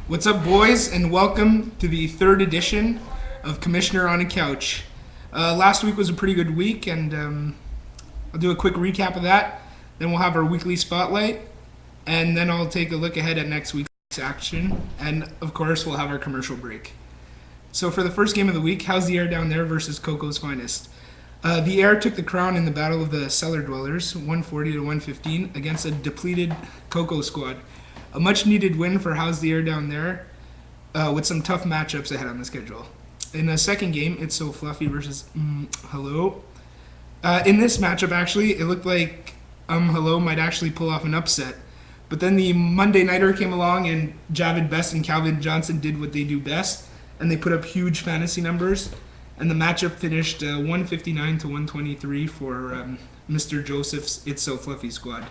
What's up, boys, and welcome to the third edition of Commissioner on a Couch. Last week was a pretty good week, and I'll do a quick recap of that. Then we'll have our weekly spotlight, and then I'll take a look ahead at next week's action, and of course, we'll have our commercial break. So for the first game of the week, how's the Air down there versus Coco's Finest? The Air took the crown in the Battle of the Cellar Dwellers, 140 to 115, against a depleted Coco squad. A much-needed win for How's the Air down there, with some tough matchups ahead on the schedule. In the second game, It's So Fluffy versus Hello. In this matchup, actually, it looked like Hello might actually pull off an upset. But then the Monday Nighter came along, and Javid Best and Calvin Johnson did what they do best, and they put up huge fantasy numbers. And the matchup finished 159 to 123 for Mr. Joseph's It's So Fluffy squad.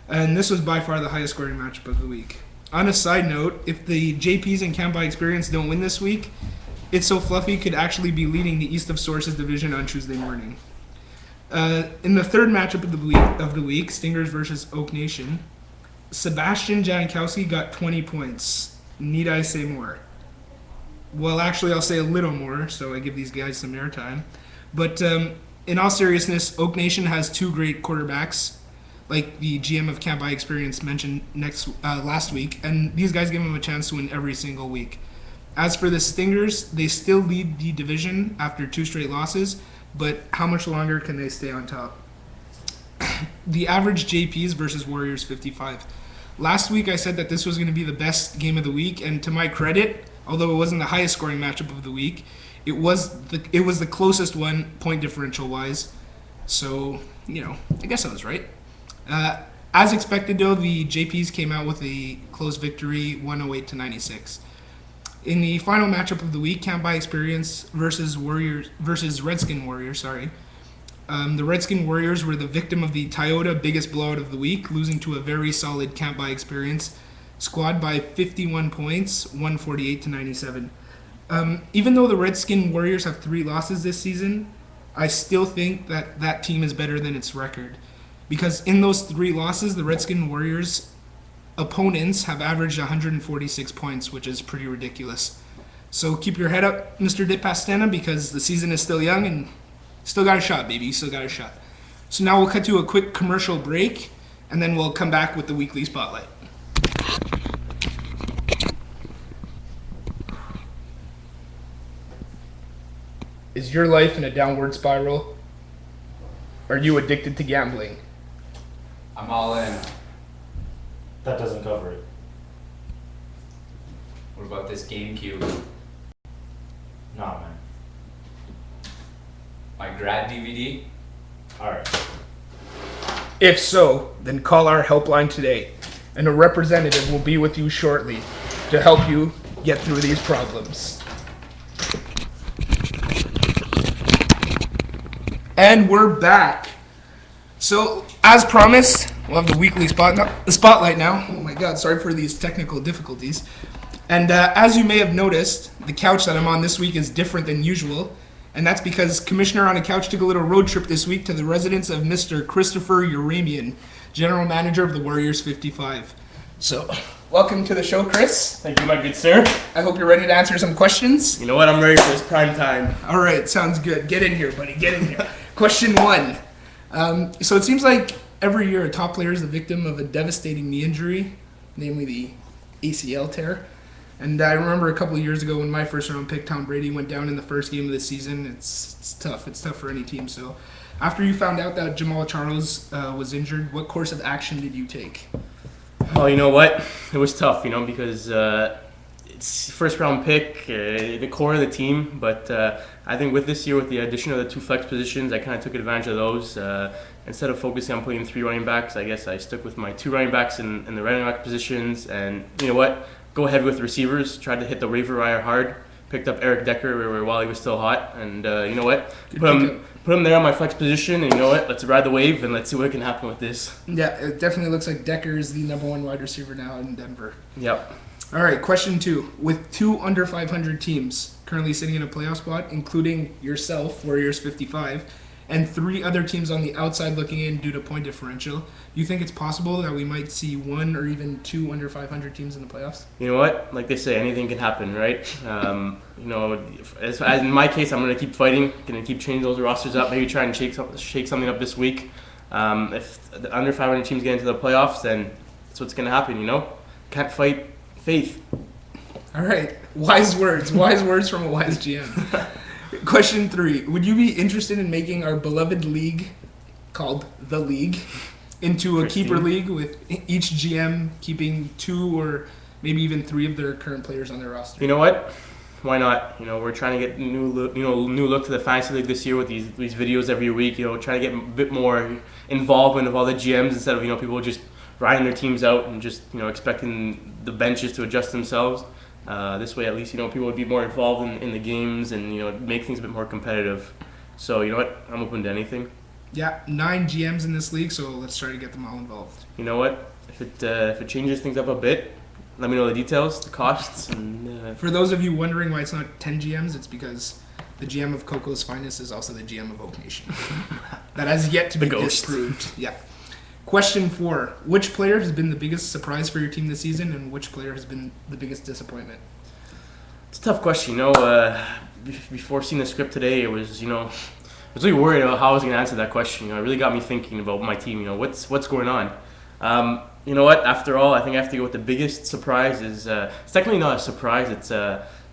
And this was by far the highest scoring matchup of the week. On a side note, if the JPs and Camp by Experience don't win this week, It's So Fluffy could actually be leading the East of Sources division on Tuesday morning. In the third matchup of the week, Stingers versus Oak Nation, Sebastian Jankowski got 20 points. Need I say more? Well, actually, I'll say a little more, so I give these guys some airtime. But in all seriousness, Oak Nation has two great quarterbacks, like the GM of Camp by Experience mentioned last week, and these guys give them a chance to win every single week. As for the Stingers, they still lead the division after 2 straight losses, but how much longer can they stay on top? The average JPs versus Warriors 55. Last week I said that this was going to be the best game of the week, and to my credit, although it wasn't the highest scoring matchup of the week, it was the closest one point differential wise. So, I guess I was right. As expected, though, the JPs came out with a close victory, 108 to 96. In the final matchup of the week, Camp by Experience versus Redskin Warriors. The Redskin Warriors were the victim of the Toyota biggest blowout of the week, losing to a very solid Camp by Experience squad by 51 points, 148 to 97. Even though the Redskin Warriors have 3 losses this season, I still think that team is better than its record. Because in those 3 losses, the Redskin Warriors' opponents have averaged 146 points, which is pretty ridiculous. So keep your head up, Mr. Dip Pastana, because the season is still young and still got a shot, baby. You still got a shot. So now we'll cut to a quick commercial break, and then we'll come back with the weekly spotlight. Is your life in a downward spiral? Are you addicted to gambling? I'm all in. That doesn't cover it. What about this GameCube? Nah, man. My grad DVD? Alright. If so, then call our helpline today, and a representative will be with you shortly to help you get through these problems. And we're back. So, as promised, we'll have the weekly spotlight now. Oh my god, sorry for these technical difficulties. And as you may have noticed, the couch that I'm on this week is different than usual. And that's because Commissioner on a Couch took a little road trip this week to the residence of Mr. Christopher Uramian, General Manager of the Warriors 55. So, welcome to the show, Chris. Thank you, my good sir. I hope you're ready to answer some questions. You know what? I'm ready for this prime time. All right, sounds good. Get in here, buddy. Get in here. Question 1. So it seems like every year a top player is the victim of a devastating knee injury, namely the ACL tear. And I remember a couple of years ago when my first round pick, Tom Brady, went down in the first game of the season. It's tough. It's tough for any team. So after you found out that Jamal Charles was injured, what course of action did you take? Oh, you know what? It was tough, because it's first round pick, the core of the team. But I think with this year, with the addition of the 2 flex positions, I kind of took advantage of those. Instead of focusing on putting 3 running backs, I guess I stuck with my 2 running backs in the running back positions. And you know what? Go ahead with receivers. Tried to hit the waiver wire hard. Picked up Eric Decker while he was still hot. And you know what? Put him there on my flex position. And you know what? Let's ride the wave and let's see what can happen with this. Yeah, it definitely looks like Decker is the number 1 wide receiver now in Denver. Yep. All right, question 2. With 2 under 500 teams currently sitting in a playoff spot, including yourself, Warriors 55, and 3 other teams on the outside looking in due to point differential. Do you think it's possible that we might see 1 or even 2 under 500 teams in the playoffs? You know what? Like they say, anything can happen, right? As in my case, I'm going to keep fighting, going to keep changing those rosters up, maybe try and shake something up this week. If the under 500 teams get into the playoffs, then that's what's going to happen, Can't fight faith. All right, wise words from a wise GM. Question 3: would you be interested in making our beloved league, called the League, into a keeper league with each GM keeping 2 or maybe even 3 of their current players on their roster? You know what? Why not? We're trying to get new look to the fantasy league this year with these videos every week. Trying to get a bit more involvement of all the GMs instead of people just riding their teams out and just expecting the benches to adjust themselves. This way, at least people would be more involved in the games and make things a bit more competitive. So you know what? I'm open to anything. Yeah, 9 GMs in this league, so let's try to get them all involved. You know what? If it changes things up a bit, let me know the details, the costs, and For those of you wondering why it's not 10 GMs, it's because the GM of Coco's Finest is also the GM of Oak Nation. That has yet to be The ghost. disproved. Yeah. Question 4: which player has been the biggest surprise for your team this season, and which player has been the biggest disappointment? it's a tough question. Before seeing the script today, it was I was really worried about how I was going to answer that question. It really got me thinking about my team. What's going on. You know what? After all, I think I have to go with the biggest surprise. It's technically not a surprise. It's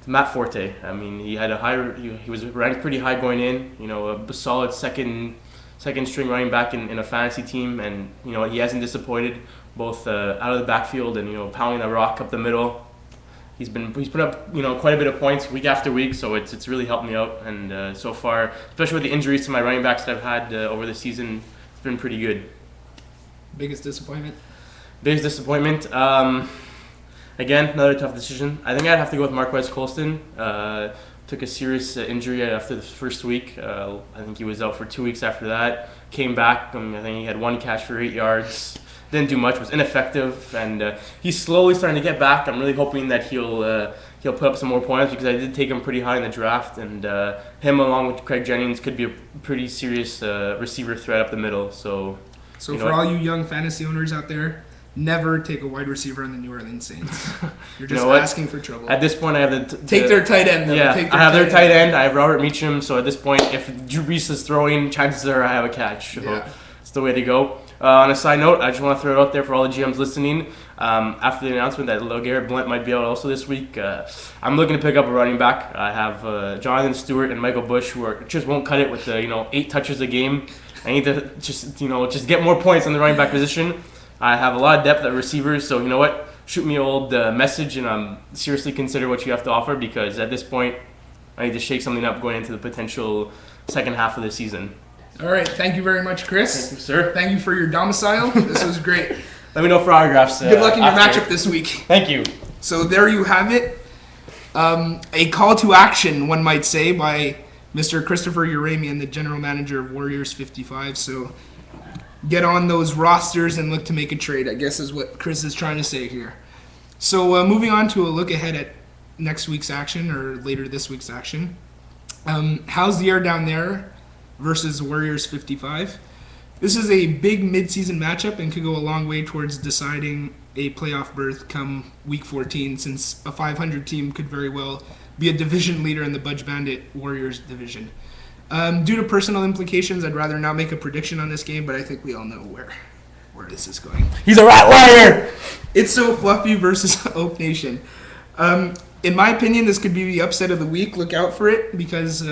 Matt Forte. I mean, he was ranked pretty high going in. A solid second string running back in a fantasy team, and he hasn't disappointed both out of the backfield and pounding the rock up the middle. He's put up quite a bit of points week after week, so it's really helped me out. And so far, especially with the injuries to my running backs that I've had over the season, it's been pretty good. Biggest disappointment? Biggest disappointment. Again, another tough decision. I think I'd have to go with Marquez Colston. Took a serious injury after the first week. I think he was out for 2 weeks after that. Came back. I think he had 1 catch for 8 yards. Didn't do much. Was ineffective, and he's slowly starting to get back. I'm really hoping that he'll put up some more points because I did take him pretty high in the draft, and him along with Craig Jennings could be a pretty serious receiver threat up the middle. So for all you young fantasy owners out there, never take a wide receiver on the New Orleans Saints. You're just asking for trouble. At this point, I have take their tight end. Though. Yeah, Take I have their tight end. I have Robert Meacham. So at this point, if Drew Brees is throwing, chances are I have a catch. So it's the way to go. On a side note, I just want to throw it out there for all the GMs listening. After the announcement that LeGarrette Blount might be out also this week, I'm looking to pick up a running back. I have Jonathan Stewart and Michael Bush who just won't cut it with 8 touches a game. I need to just get more points on the running back position. I have a lot of depth at receivers, so you know what? Shoot me an old message and seriously consider what you have to offer because at this point, I need to shake something up going into the potential second half of the season. All right. Thank you very much, Chris. Thank you, sir. Thank you for your domicile. This was great. Let me know for autographs. Good luck in your after. matchup this week. Thank you. So there you have it. A call to action, one might say, by Mr. Christopher Uramian, the general manager of Warriors 55. So get on those rosters and look to make a trade, I guess is what Chris is trying to say here. So moving on to a look ahead at next week's action or later this week's action. How's the air down there versus Warriors 55? This is a big mid-season matchup and could go a long way towards deciding a playoff berth come week 14 since a 500 team could very well be a division leader in the Budge Bandit Warriors division. Due to personal implications, I'd rather not make a prediction on this game, but I think we all know where this is going. He's a rat liar! It's So Fluffy versus Oak Nation. In my opinion, this could be the upset of the week. Look out for it because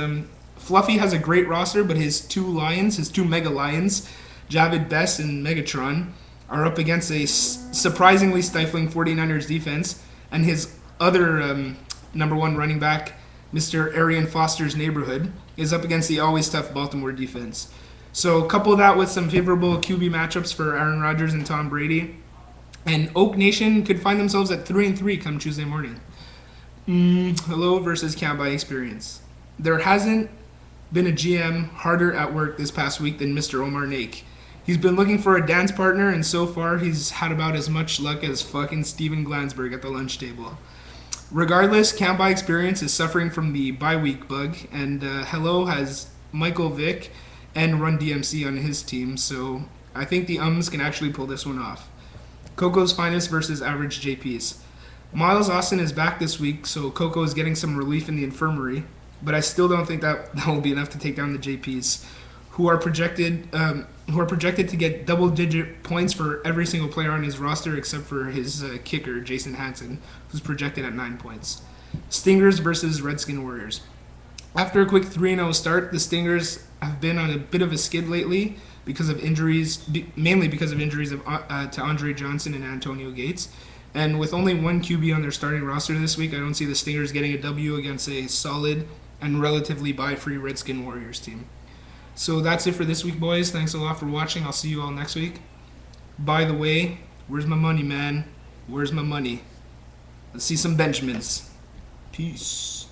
Fluffy has a great roster, but his two mega lions, Javid Best and Megatron, are up against a surprisingly stifling 49ers defense, and his other number 1 running back, Mr. Arian Foster's neighborhood, is up against the always tough Baltimore defense. So couple that with some favorable QB matchups for Aaron Rodgers and Tom Brady, and Oak Nation could find themselves at 3-3 come Tuesday morning. Hello versus Count by Experience. There hasn't been a GM harder at work this past week than Mr. Omar Nake. He's been looking for a dance partner, and so far he's had about as much luck as fucking Steven Glansberg at the lunch table. Regardless, Count by Experience is suffering from the bye week bug, and Hello has Michael Vick and Run DMC on his team, so I think the Ums can actually pull this one off. Coco's Finest versus Average JPs. Miles Austin is back this week, so Coco is getting some relief in the infirmary, but I still don't think that will be enough to take down the JPs, who are projected to get double-digit points for every single player on his roster except for his kicker, Jason Hansen, who's projected at 9 points. Stingers versus Redskin Warriors. After a quick 3-0 start, the Stingers have been on a bit of a skid lately because of injuries, mainly because of injuries to Andre Johnson and Antonio Gates. And with only one QB on their starting roster this week, I don't see the Stingers getting a W against a solid and relatively bye-free Redskin Warriors team. So that's it for this week, boys. Thanks a lot for watching. I'll see you all next week. By the way, where's my money, man? Where's my money? Let's see some Benjamins. Peace.